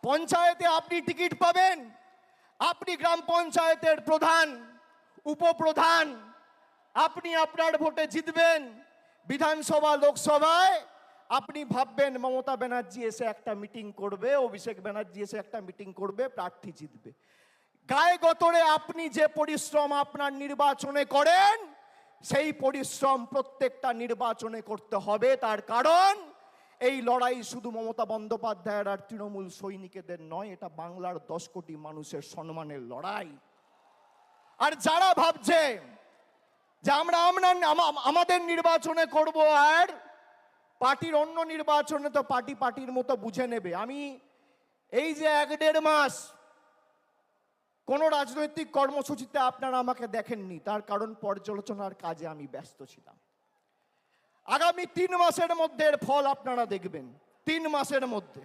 পঞ্চায়েতে আপনি টিকিট পাবেন, আপনি গ্রাম পঞ্চায়েতের প্রধান, উপপ্রধান, আপনি আপনার ভোটে জিতবেন। বিধানসভা লোকসভায় আপনি ভাববেন মমতা ব্যানার্জি এসে একটা মিটিং করবে, অভিষেক ব্যানার্জি এসে একটা মিটিং করবে, প্রার্থী জিতবে। গায়ে গতরে আপনি যে পরিশ্রম আপনার নির্বাচনে করেন, সেই পরিশ্রম প্রত্যেকটা নির্বাচনে করতে হবে। তার কারণ এই লড়াই শুধু মমতা বন্দ্যোপাধ্যায়ের আর তৃণমূল সৈনিকদের নয়, এটা বাংলার 10 কোটি মানুষের সম্মানের লড়াই। আর যারা ভাবছে যে আমরা আমাদের নির্বাচনে করব আর পার্টির অন্য নির্বাচনে তো পার্টির মতো বুঝে নেবে, আমি এই যে 1-1.5 মাস কোনো রাজনৈতিক কর্মসূচিতে আপনারা আমাকে দেখেননি, তার কারণ পর্যালোচনার কাজে আমি ব্যস্ত ছিলাম। আগামী 3 মাসের মধ্যে এর ফল আপনারা দেখবেন, 3 মাসের মধ্যে।